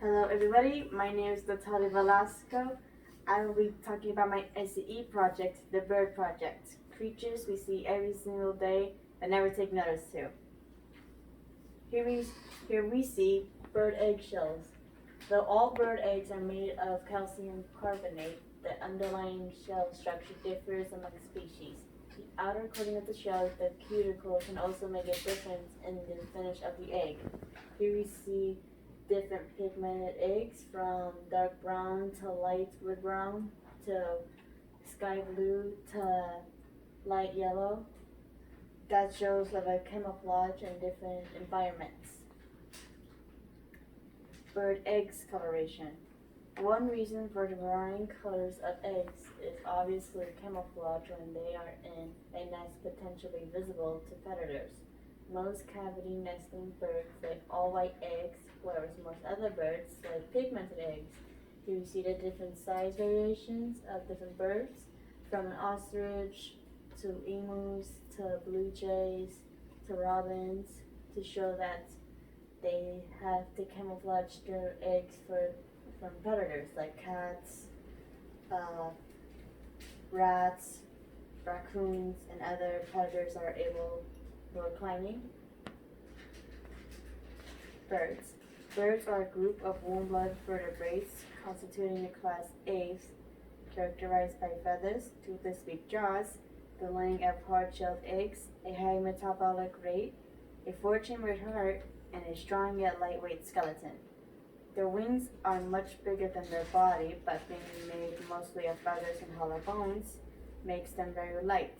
Hello everybody, my name is Natalia Velasco. I will be talking about my SCE project, the Bird Project. Creatures we see every single day but never take notice to. Here we, here we see bird eggshells. Though all bird eggs are made of calcium carbonate, the underlying shell structure differs among species. The outer coating of the shell, the cuticle, can also make a difference in the finish of the egg. Here we see different pigmented eggs from dark brown to light wood brown to sky blue to light yellow. That shows like a camouflage in different environments. Bird eggs coloration. One reason for the varying colors of eggs is obviously camouflage when they are in a nest potentially visible to predators. Most cavity nesting birds lay all white eggs, whereas most other birds lay pigmented eggs. Here you see the different size variations of different birds, from an ostrich to emus to blue jays to robins, to show that they have to camouflage their eggs from predators like cats, rats, raccoons, and other predators are able who are climbing. Birds. Birds are a group of warm-blooded vertebrates constituting the class Aves, characterized by feathers, toothless beak jaws, the laying of hard-shelled eggs, a high metabolic rate, a four-chambered heart, and a strong yet lightweight skeleton. Their wings are much bigger than their body, but being made mostly of feathers and hollow bones makes them very light.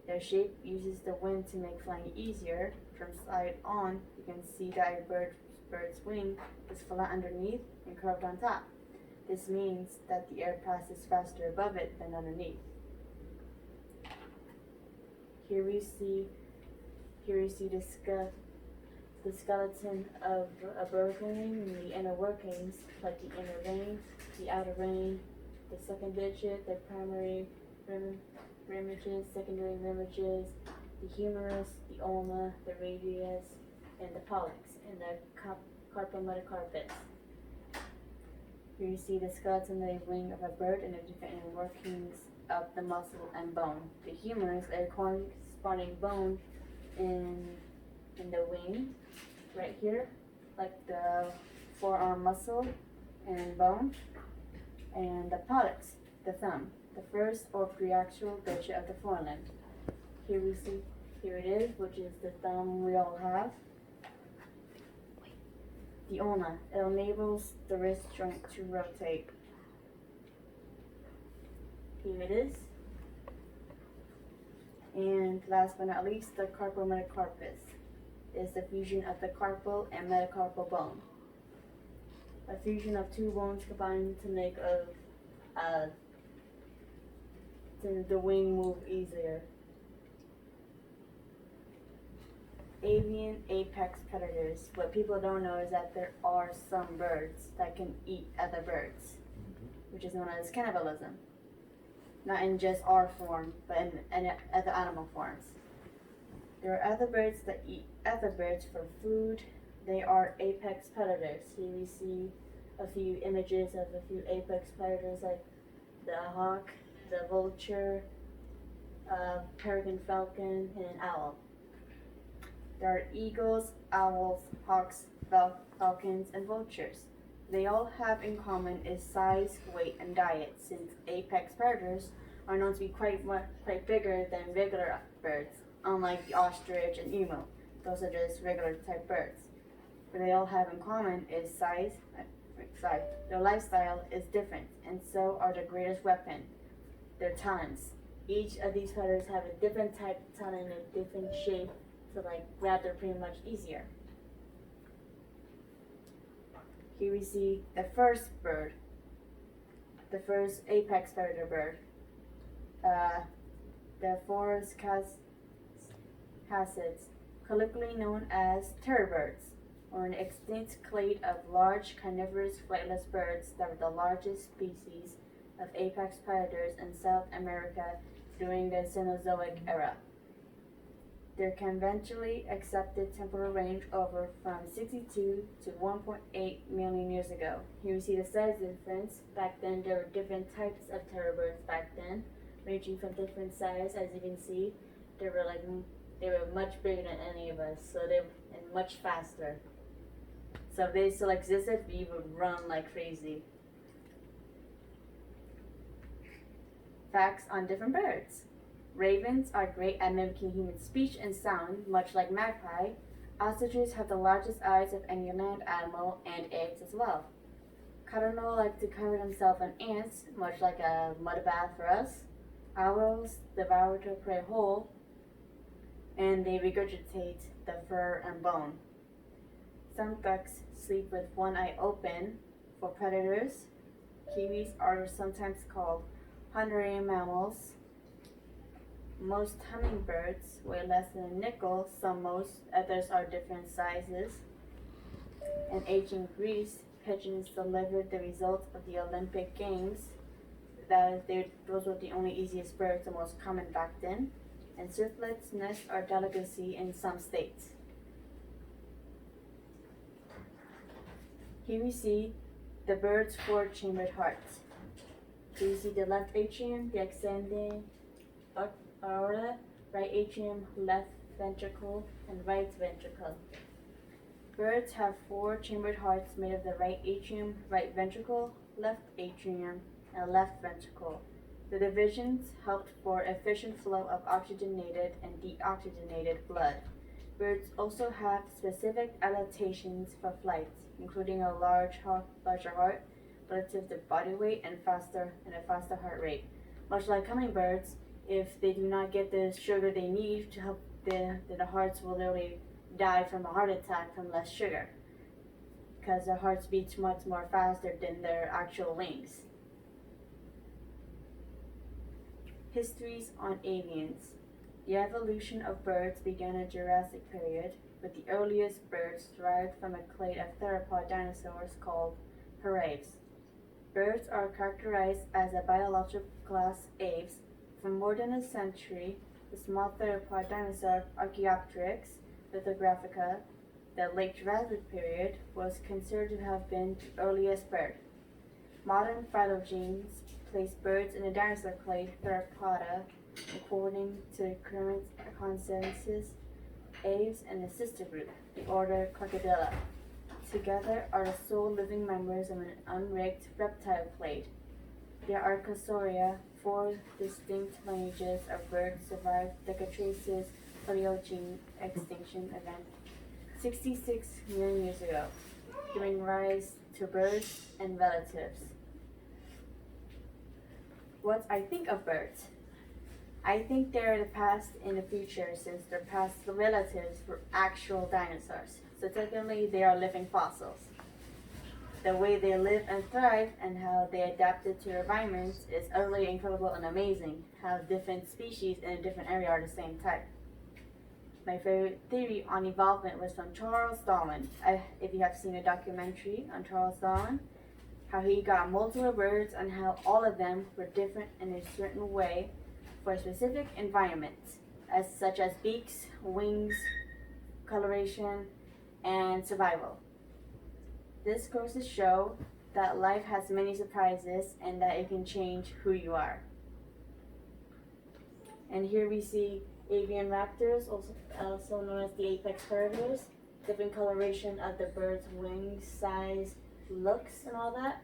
Their shape uses the wind to make flying easier. From side on, you can see that a bird's wing is flat underneath and curved on top. This means that the air passes faster above it than underneath. Here we see the skeleton of a bird wing and the inner workings, like the inner vein, the outer vein, the second digit, the primary ramiges, secondary ramiges, the humerus, the ulna, the radius, and the pollex, and the carpometacarpus. Here you see the skeleton of the wing of a bird and the different inner workings of the muscle and bone. The humerus, a corresponding bone in the wing, right here, like the forearm muscle and bone, and the pollex, the thumb, the first or preaxial digit of the forelimb. Here it is, which is the thumb we all have. The ulna, it enables the wrist joint to rotate. Here it is. And last but not least, the carpometacarpus is the fusion of the carpal and metacarpal bone. A fusion of two bones combined to make the wing move easier. Avian apex predators. What people don't know is that there are some birds that can eat other birds, which is known as cannibalism. Not in just our form, but in other animal forms. There are other birds that eat other birds for food. They are apex predators. Here we see a few images of a few apex predators like the hawk, the vulture, peregrine falcon, and an owl. There are eagles, owls, hawks, falcons, and vultures. They all have in common is size, weight, and diet, since apex predators are known to be quite bigger than regular birds, unlike the ostrich and emu. Those are just regular type birds. What they all have in common is size. Their lifestyle is different, and so are their greatest weapon, their talons. Each of these predators have a different type of talon and a different shape to grab their prey much easier. Here we see the first bird, the first apex predator bird, the Forus cassids, colloquially known as terrorbirds, or an extinct clade of large carnivorous flightless birds that were the largest species of apex predators in South America during the Cenozoic era. their conventionally accepted temporal range over from 62 to 1.8 million years ago. Here we see the size difference. Back then, there were different types of terror birds back then, ranging from different size. As you can see, they were much bigger than any of us, so they and much faster. So if they still existed, we would run like crazy. Facts on different birds. Ravens are great at mimicking human speech and sound, much like magpie. Ostriches have the largest eyes of any land animal and eggs as well. Cardinal like to cover themselves in ants, much like a mud bath for us. Owls devour their prey whole, and they regurgitate the fur and bone. Some ducks sleep with one eye open for predators. Kiwis are sometimes called honorary mammals. Most hummingbirds weigh less than a nickel, others are different sizes. In ancient Greece, pigeons delivered the results of the Olympic Games. Those were the only easiest birds, the most common back then. And swiftlets' nests are delicacy in some states. Here we see the bird's four-chambered heart. Here we see the left atrium, the ascending aorta, right atrium, left ventricle, and right ventricle. Birds have four-chambered hearts made of the right atrium, right ventricle, left atrium, and left ventricle. The divisions helped for efficient flow of oxygenated and deoxygenated blood. Birds also have specific adaptations for flight, including a larger heart relative to body weight and a faster heart rate. Much like hummingbirds, if they do not get the sugar they need to help, the hearts will literally die from a heart attack from less sugar, because their hearts beat much more faster than their actual wings. Histories on avians. The evolution of birds began in the Jurassic period, with the earliest birds derived from a clade of theropod dinosaurs called paraves. Birds are characterized as a biological class Aves. For more than a century, the small theropod dinosaur Archaeopteryx lithographica, the late Jurassic period, was considered to have been the earliest bird. Modern phylogenes place birds in the dinosaur clade Theropoda. According to current consensus, Aves and the sister group, the order Crocodilla, together are the sole living members of an unrigged reptile clade. The Archosaura, four distinct lineages of birds, survived the Cretaceous Paleogene extinction event 66 million years ago, giving rise to birds and relatives. What I think of birds. I think they're the past and the future, since their past relatives were actual dinosaurs. So technically they are living fossils. The way they live and thrive and how they adapted to their environments is utterly incredible and amazing. How different species in a different area are the same type. My favorite theory on evolvement was from Charles Darwin. If you have seen a documentary on Charles Darwin, how he got multiple birds and how all of them were different in a certain way for a specific environment, such as beaks, wings, coloration, and survival. This goes to show that life has many surprises and that it can change who you are. And here we see avian raptors, also known as the apex predators. Different coloration of the bird's wings, size, looks, and all that.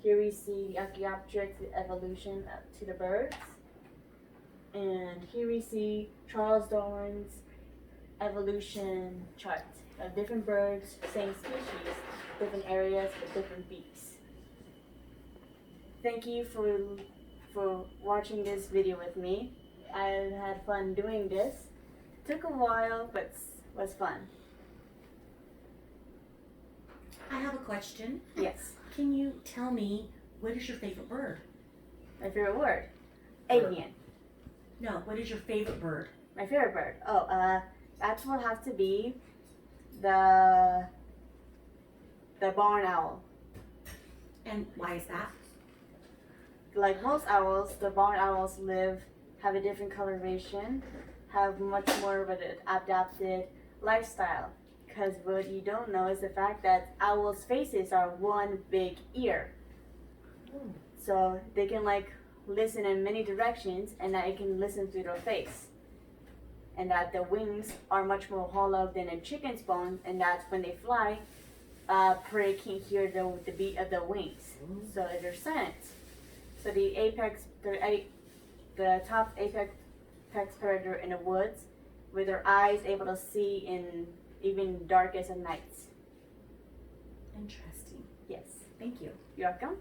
Here we see the Archaeopteryx, the evolution to the birds. And here we see Charles Darwin's evolution chart of different birds, same species, different areas with different beaks. Thank you for watching this video with me. I had fun doing this. Took a while, but was fun. I have a question. Yes. Can you tell me, what is your favorite bird? My favorite word? Avian. No, what is your favorite bird? My favorite bird? That will have to be the barn owl. And why is that? Like most owls, the barn owls have a different coloration have much more of an adapted lifestyle. Because what you don't know is the fact that owls' faces are one big ear. So they can like listen in many directions, and that it can listen through their face. And that the wings are much more hollow than a chicken's bone, and that when they fly, prey can hear the beat of the wings. So they're silent. So the top apex predator in the woods, with their eyes able to see in even darkest of nights. Interesting. Yes. Thank you. You're welcome.